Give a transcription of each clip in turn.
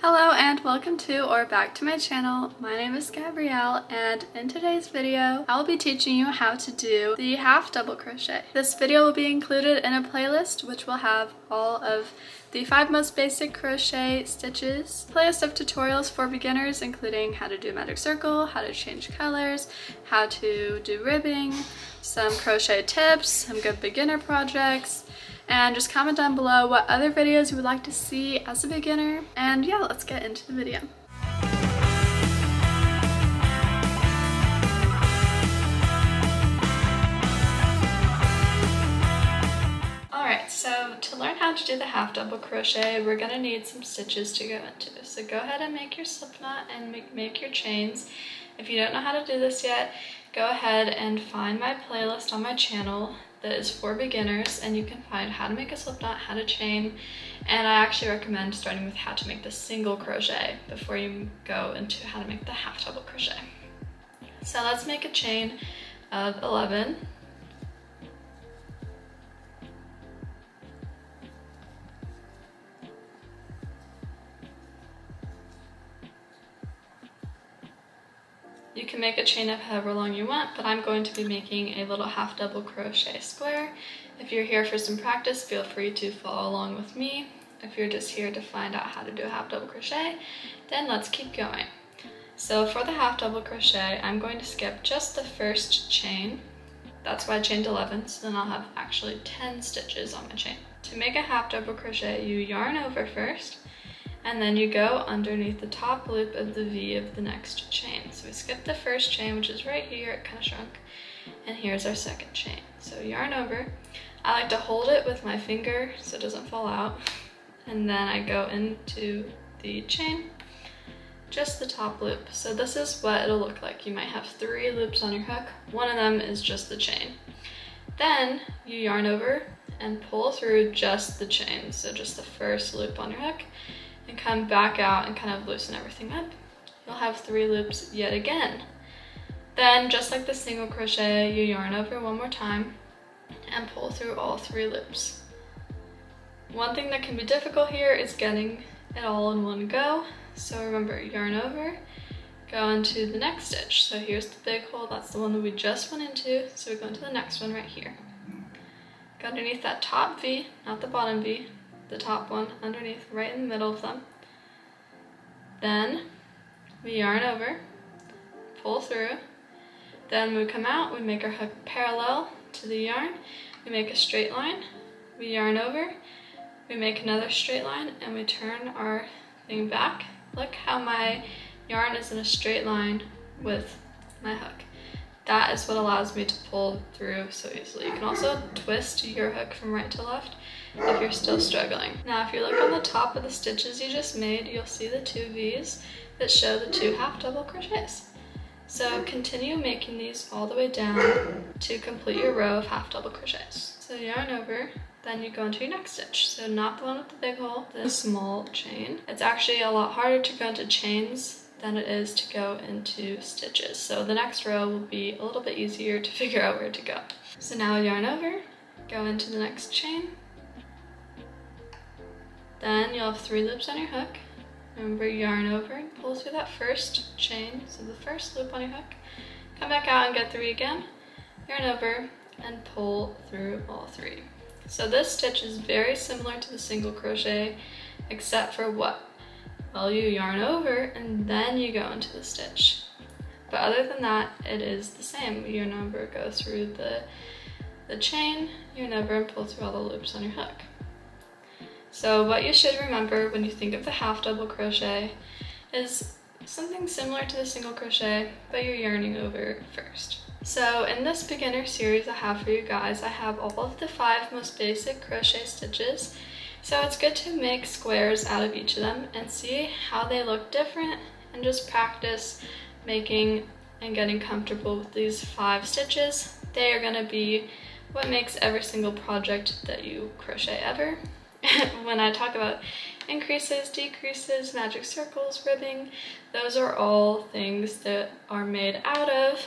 Hello and welcome to or back to my channel. My name is Gabrielle and in today's video I will be teaching you how to do the half double crochet. This video will be included in a playlist which will have all of the 5 most basic crochet stitches, playlist of tutorials for beginners including how to do magic circle, how to change colors, how to do ribbing, some crochet tips, some good beginner projects, and just comment down below what other videos you would like to see as a beginner. And yeah, let's get into the video. Alright, so to learn how to do the half double crochet, we're going to need some stitches to go into. So go ahead and make your slip knot and make your chains. If you don't know how to do this yet, go ahead and find my playlist on my channel that is for beginners, and you can find how to make a slip knot, how to chain, and I actually recommend starting with how to make the single crochet before you go into how to make the half double crochet. So let's make a chain of 11. You can make a chain of however long you want, but I'm going to be making a little half double crochet square. If you're here for some practice, feel free to follow along with me. If you're just here to find out how to do a half double crochet, then let's keep going. So for the half double crochet, I'm going to skip just the first chain. That's why I chained 11, so then I'll have actually 10 stitches on my chain. To make a half double crochet, you yarn over first, and then you go underneath the top loop of the V of the next chain. So we skip the first chain, which is right here, it kind of shrunk, and here's our second chain. So yarn over. I like to hold it with my finger so it doesn't fall out, and then I go into the chain, just the top loop. So this is what it'll look like. You might have 3 loops on your hook. One of them is just the chain. Then you yarn over and pull through just the chain, so just the first loop on your hook, and come back out and kind of loosen everything up. You'll have 3 loops yet again. Then, just like the single crochet, you yarn over one more time and pull through all 3 loops. One thing that can be difficult here is getting it all in one go. So remember, yarn over, go into the next stitch. So here's the big hole, that's the one that we just went into. So we go into the next one right here. Go underneath that top V, not the bottom V, the top one underneath, right in the middle of them. Then we yarn over, pull through, then we come out, we make our hook parallel to the yarn, we make a straight line, we yarn over, we make another straight line, and we turn our thing back. Look how my yarn is in a straight line with my hook. That is what allows me to pull through so easily. You can also twist your hook from right to left if you're still struggling. Now if you look on the top of the stitches you just made, you'll see the 2 V's that show the 2 half double crochets. So continue making these all the way down to complete your row of half double crochets. So yarn over, then you go into your next stitch. So not the one with the big hole, the small chain. It's actually a lot harder to go into chains than it is to go into stitches. So the next row will be a little bit easier to figure out where to go. So now yarn over, go into the next chain. Then you'll have 3 loops on your hook. Remember, yarn over and pull through that first chain, so the first loop on your hook. Come back out and get 3 again. Yarn over and pull through all 3. So this stitch is very similar to the single crochet, except for what? Well, you yarn over and then you go into the stitch. But other than that, it is the same. Yarn over, go through the chain, yarn over and pull through all the loops on your hook. So what you should remember when you think of the half double crochet is something similar to the single crochet, but you're yarning over first. So in this beginner series I have for you guys, I have all of the 5 most basic crochet stitches. So it's good to make squares out of each of them and see how they look different, and just practice making and getting comfortable with these 5 stitches. They are going to be what makes every single project that you crochet ever. When I talk about increases, decreases, magic circles, ribbing, those are all things that are made out of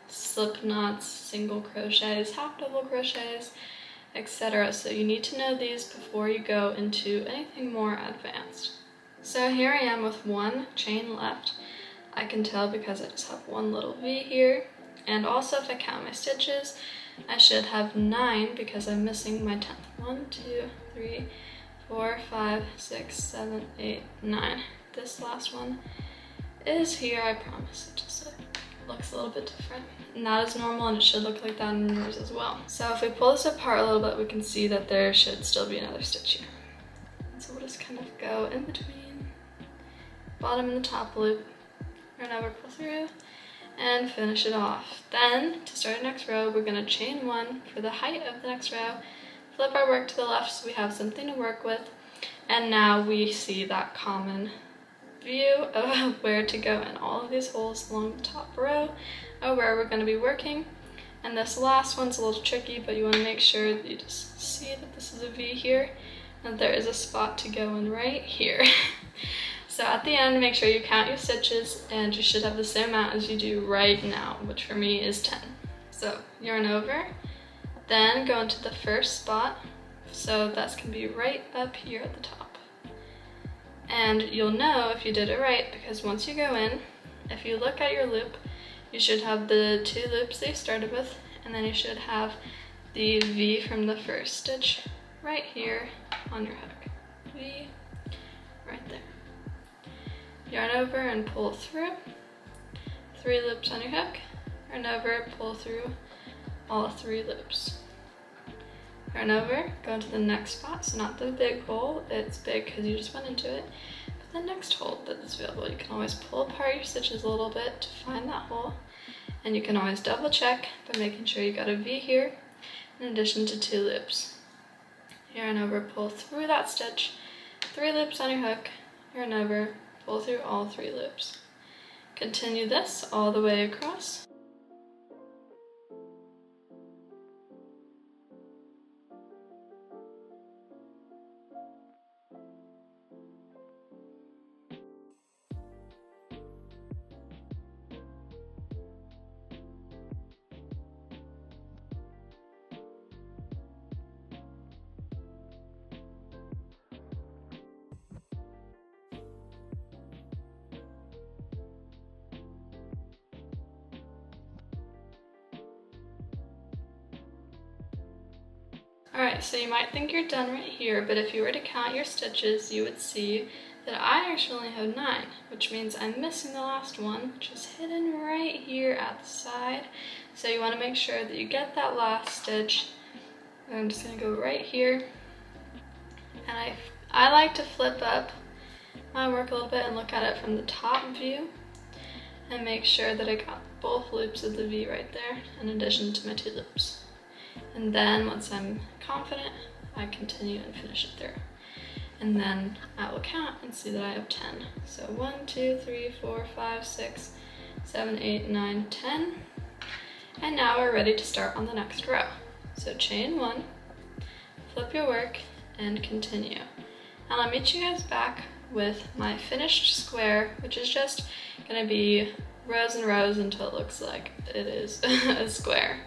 slip knots, single crochets, half double crochets, etc. So you need to know these before you go into anything more advanced. So here I am with one chain left. I can tell because I just have one little V here. And also if I count my stitches, I should have 9 because I'm missing my 10th. 1, 2, 3, 4, 5, 6, 7, 8, 9. This last one is here, I promise. It just looks a little bit different. And that is normal, and it should look like that in yours as well. So if we pull this apart a little bit, we can see that there should still be another stitch here. And so we'll just kind of go in between, bottom and the top loop, yarn over, pull through, and finish it off. Then, to start our next row, we're gonna chain 1 for the height of the next row, flip our work to the left so we have something to work with, and now we see that common view of where to go in all of these holes along the top row of where we're going to be working. And this last one's a little tricky, but you want to make sure that you just see that this is a V here and there is a spot to go in right here. So at the end, make sure you count your stitches, and you should have the same amount as you do right now, which for me is 10. So yarn over, then go into the first spot, so that's going to be right up here at the top. And you'll know if you did it right because once you go in, if you look at your loop, you should have the 2 loops that you started with, and then you should have the V from the first stitch right here on your hook. V right there. Yarn over and pull through. 3 loops on your hook. Yarn over, pull through all 3 loops. Yarn over, go into the next spot, so not the big hole, it's big because you just went into it, but the next hole that is available. You can always pull apart your stitches a little bit to find that hole, and you can always double check by making sure you got a V here, in addition to 2 loops. Yarn over, pull through that stitch, 3 loops on your hook, yarn over, pull through all 3 loops. Continue this all the way across. Alright, so you might think you're done right here, but if you were to count your stitches, you would see that I actually only have 9, which means I'm missing the last one, which is hidden right here at the side. So you want to make sure that you get that last stitch. And I'm just going to go right here. And I like to flip up my work a little bit and look at it from the top view and make sure that I got both loops of the V right there, in addition to my 2 loops. And then once I'm confident, I continue and finish it through. And then I will count and see that I have 10. So 1, 2, 3, 4, 5, 6, 7, 8, 9, 10. And now we're ready to start on the next row. So chain 1, flip your work, and continue. And I'll meet you guys back with my finished square, which is just gonna be rows and rows until it looks like it is a square.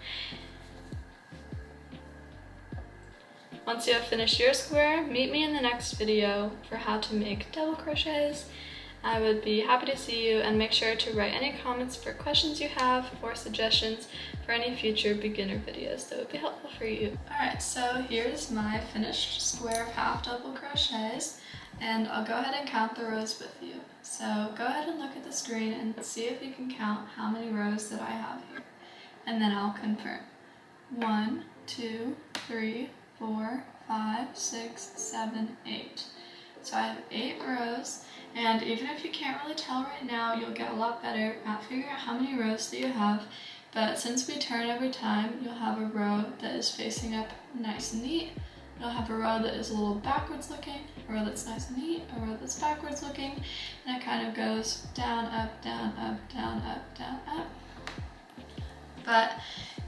Once you have finished your square, meet me in the next video for how to make double crochets. I would be happy to see you, and make sure to write any comments for questions you have or suggestions for any future beginner videos that would be helpful for you. Alright, so here's my finished square of half double crochets, and I'll go ahead and count the rows with you. So go ahead and look at the screen and see if you can count how many rows that I have here, and then I'll confirm. 1, 2, 3, 4, 5, 6, 7, 8. So I have 8 rows, and even if you can't really tell right now, you'll get a lot better at figuring out how many rows that you have. But since we turn every time, you'll have a row that is facing up nice and neat. You'll have a row that is a little backwards looking, a row that's nice and neat, a row that's backwards looking, and it kind of goes down, up, down, up, down, up, down, up. But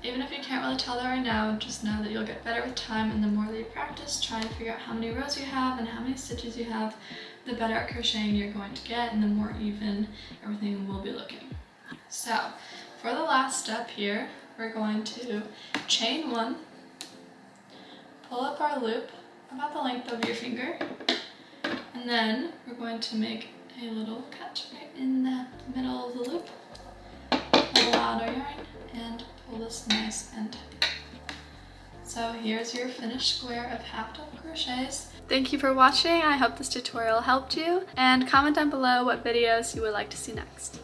even if you can't really tell that right now, just know that you'll get better with time, and the more that you practice trying to figure out how many rows you have and how many stitches you have, the better at crocheting you're going to get, and the more even everything will be looking. So for the last step here, we're going to chain 1, pull up our loop about the length of your finger, and And then we're going to make a little cut right in the middle of the loop. Pull out our yarn and pull this nice end. So here's your finished square of half double crochets. Thank you for watching. I hope this tutorial helped you, and comment down below what videos you would like to see next.